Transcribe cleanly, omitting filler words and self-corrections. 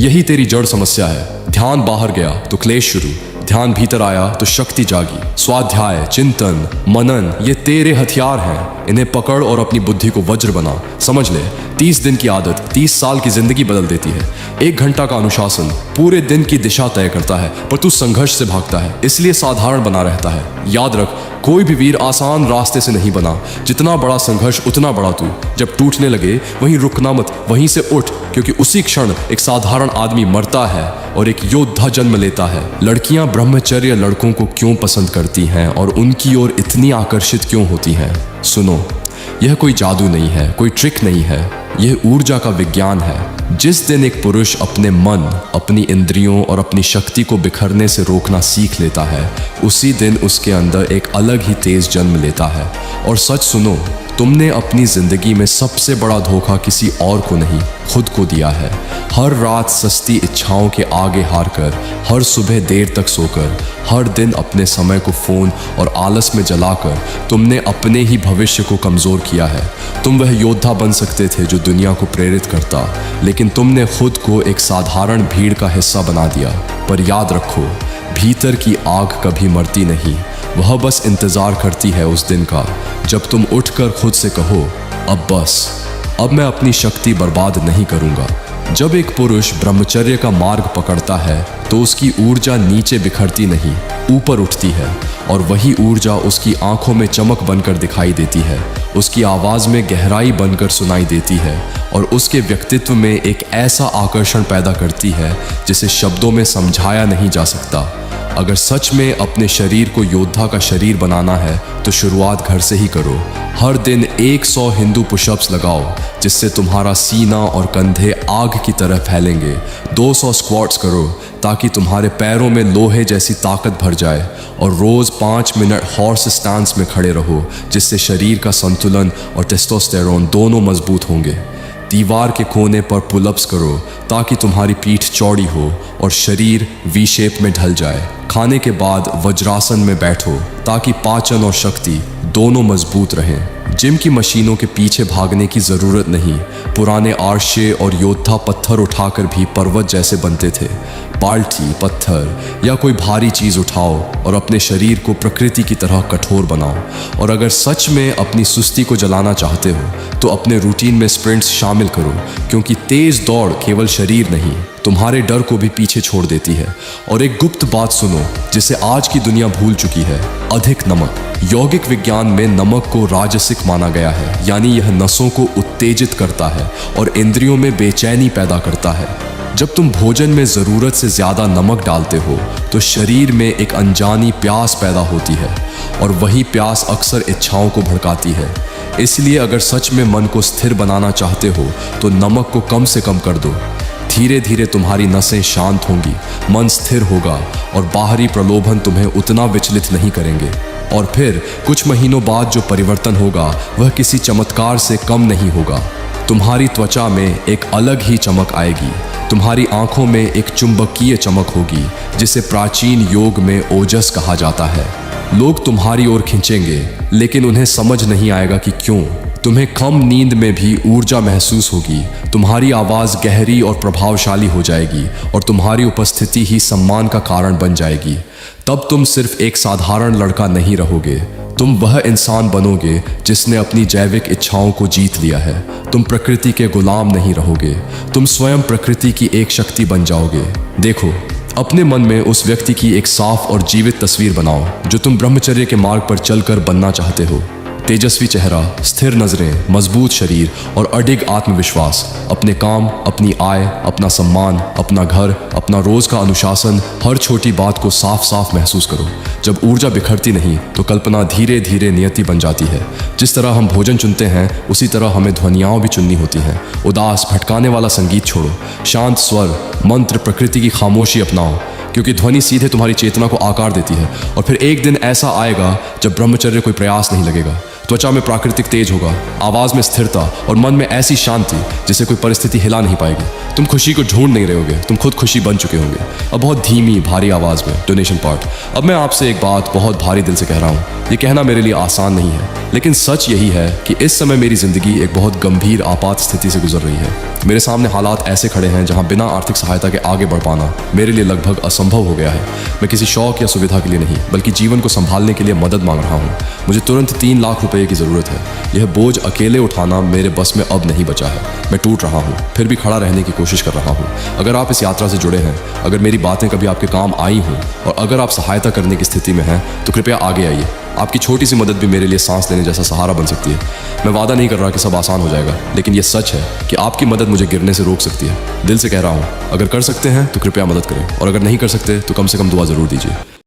यही तेरी जड़ समस्या है। ध्यान बाहर गया तो क्लेश शुरू, ध्यान भीतर आया तो शक्ति जागी। स्वाध्याय, चिंतन, मनन ये तेरे हथियार हैं। इन्हें पकड़ और अपनी बुद्धि को वज्र बना। समझ ले, 30 दिन की आदत 30 साल की जिंदगी बदल देती है। 1 घंटा का अनुशासन पूरे दिन की दिशा तय करता है, पर तू संघर्ष से भागता है, इसलिए साधारण बना रहता है। याद रख, कोई भी वीर आसान रास्ते से नहीं बना। जितना बड़ा संघर्ष उतना बड़ा तू। जब टूटने लगे वहीं रुकना मत, वहीं से उठ, क्योंकि उसी क्षण एक साधारण आदमी मरता है और एक योद्धा जन्म लेता है। लड़कियां ब्रह्मचर्य लड़कों को क्यों पसंद करती हैं और उनकी ओर इतनी आकर्षित क्यों होती हैं? सुनो, यह कोई जादू नहीं है, कोई ट्रिक नहीं है, यह ऊर्जा का विज्ञान है। जिस दिन एक पुरुष अपने मन, अपनी इंद्रियों और अपनी शक्ति को बिखरने से रोकना सीख लेता है, उसी दिन उसके अंदर एक अलग ही तेज जन्म लेता है। और सच सुनो, तुमने अपनी जिंदगी में सबसे बड़ा धोखा किसी और को नहीं, खुद को दिया है। हर रात सस्ती इच्छाओं के आगे हारकर, हर सुबह देर तक सोकर, हर दिन अपने समय को फोन और आलस में जलाकर तुमने अपने ही भविष्य को कमजोर किया है। तुम वह योद्धा बन सकते थे जो दुनिया को प्रेरित करता, लेकिन तुमने खुद को एक साधारण भीड़ का हिस्सा बना दिया। पर याद रखो, भीतर की आग कभी मरती नहीं, वह बस इंतजार करती है उस दिन का जब तुम उठकर खुद से कहो, अब बस, अब मैं अपनी शक्ति बर्बाद नहीं करूंगा। जब एक पुरुष ब्रह्मचर्य का मार्ग पकड़ता है तो उसकी ऊर्जा नीचे बिखरती नहीं, ऊपर उठती है, और वही ऊर्जा उसकी आंखों में चमक बनकर दिखाई देती है, उसकी आवाज में गहराई बनकर सुनाई देती है, और उसके व्यक्तित्व में एक ऐसा आकर्षण पैदा करती है जिसे शब्दों में समझाया नहीं जा सकता। अगर सच में अपने शरीर को योद्धा का शरीर बनाना है तो शुरुआत घर से ही करो। हर दिन 100 हिंदू पुशअप्स लगाओ, जिससे तुम्हारा सीना और कंधे आग की तरह फैलेंगे। 200 स्क्वाट्स करो ताकि तुम्हारे पैरों में लोहे जैसी ताकत भर जाए, और रोज 5 मिनट हॉर्स स्टैंस में खड़े रहो, जिससे शरीर का संतुलन और टेस्टोस्टेरोन दोनों मजबूत होंगे। दीवार के कोने पर पुलअप्स करो ताकि तुम्हारी पीठ चौड़ी हो और शरीर वी शेप में ढल जाए। खाने के बाद वज्रासन में बैठो ताकि पाचन और शक्ति दोनों मजबूत रहें। जिम की मशीनों के पीछे भागने की जरूरत नहीं। पुराने आर्शे और योद्धा पत्थर उठाकर भी पर्वत जैसे बनते थे। बाल्टी, पत्थर या कोई भारी चीज उठाओ और अपने शरीर को प्रकृति की तरह कठोर बनाओ। और अगर सच में अपनी सुस्ती को जलाना चाहते हो तो अपने रूटीन में स्प्रिंट्स शामिल करो, क्योंकि तेज दौड़ केवल शरीर नहीं, तुम्हारे डर को भी पीछे छोड़ देती है। और एक गुप्त बात सुनो जिसे आज की दुनिया भूल चुकी है, अधिक नमक। यौगिक विज्ञान में नमक को राजसिक माना गया है, यानी यह नसों को उत्तेजित करता है और इंद्रियों में बेचैनी पैदा करता है। जब तुम भोजन में ज़रूरत से ज़्यादा नमक डालते हो तो शरीर में एक अनजानी प्यास पैदा होती है, और वही प्यास अक्सर इच्छाओं को भड़काती है। इसलिए अगर सच में मन को स्थिर बनाना चाहते हो तो नमक को कम से कम कर दो। धीरे धीरे तुम्हारी नसें शांत होंगी, मन स्थिर होगा और बाहरी प्रलोभन तुम्हें उतना विचलित नहीं करेंगे। और फिर कुछ महीनों बाद जो परिवर्तन होगा वह किसी चमत्कार से कम नहीं होगा। तुम्हारी त्वचा में एक अलग ही चमक आएगी, तुम्हारी आंखों में एक चुंबकीय चमक होगी जिसे प्राचीन योग में ओजस कहा जाता है। लोग तुम्हारी ओर खींचेंगे, लेकिन उन्हें समझ नहीं आएगा कि क्यों। तुम्हें कम नींद में भी ऊर्जा महसूस होगी, तुम्हारी आवाज़ गहरी और प्रभावशाली हो जाएगी, और तुम्हारी उपस्थिति ही सम्मान का कारण बन जाएगी। तब तुम सिर्फ एक साधारण लड़का नहीं रहोगे, तुम वह इंसान बनोगे जिसने अपनी जैविक इच्छाओं को जीत लिया है। तुम प्रकृति के गुलाम नहीं रहोगे, तुम स्वयं प्रकृति की एक शक्ति बन जाओगे। देखो, अपने मन में उस व्यक्ति की एक साफ और जीवित तस्वीर बनाओ जो तुम ब्रह्मचर्य के मार्ग पर चलकर बनना चाहते हो। तेजस्वी चेहरा, स्थिर नजरें, मजबूत शरीर और अडिग आत्मविश्वास। अपने काम, अपनी आय, अपना सम्मान, अपना घर, अपना रोज का अनुशासन, हर छोटी बात को साफ साफ महसूस करो। जब ऊर्जा बिखरती नहीं तो कल्पना धीरे धीरे नियति बन जाती है। जिस तरह हम भोजन चुनते हैं उसी तरह हमें ध्वनियाँ भी चुननी होती हैं। उदास, भटकाने वाला संगीत छोड़ो, शांत स्वर, मंत्र, प्रकृति की खामोशी अपनाओ, क्योंकि ध्वनि सीधे तुम्हारी चेतना को आकार देती है। और फिर एक दिन ऐसा आएगा जब ब्रह्मचर्य कोई प्रयास नहीं लगेगा, त्वचा में प्राकृतिक तेज होगा, आवाज में स्थिरता और मन में ऐसी शांति जिसे कोई परिस्थिति हिला नहीं पाएगी। तुम खुशी को ढूंढ नहीं रहे होगे, तुम खुद खुशी बन चुके होंगे। अब बहुत धीमी भारी आवाज में डोनेशन पार्ट। अब मैं आपसे एक बात बहुत भारी दिल से कह रहा हूँ। ये कहना मेरे लिए आसान नहीं है, लेकिन सच यही है कि इस समय मेरी जिंदगी एक बहुत गंभीर आपात स्थिति से गुजर रही है। मेरे सामने हालात ऐसे खड़े हैं जहां बिना आर्थिक सहायता के आगे बढ़ पाना मेरे लिए लगभग असंभव हो गया है। मैं किसी शौक या सुविधा के लिए नहीं, बल्कि जीवन को संभालने के लिए मदद मांग रहा हूँ। मुझे तुरंत 3 लाख रुपए की जरूरत है। यह बोझ अकेले उठाना मेरे बस में अब नहीं बचा है। मैं टूट रहा हूँ, फिर भी खड़ा रहने की कोशिश कर रहा हूँ। अगर आप इस यात्रा से जुड़े हैं, अगर मेरी बातें कभी आपके काम आई हों और अगर आप सहायता करने की स्थिति में हैं, तो कृपया आगे आइए। आपकी छोटी सी मदद भी मेरे लिए सांस लेने जैसा सहारा बन सकती है। मैं वादा नहीं कर रहा कि सब आसान हो जाएगा, लेकिन यह सच है कि आपकी मदद मुझे गिरने से रोक सकती है। दिल से कह रहा हूँ, अगर कर सकते हैं तो कृपया मदद करें, और अगर नहीं कर सकते तो कम से कम दुआ जरूर दीजिए।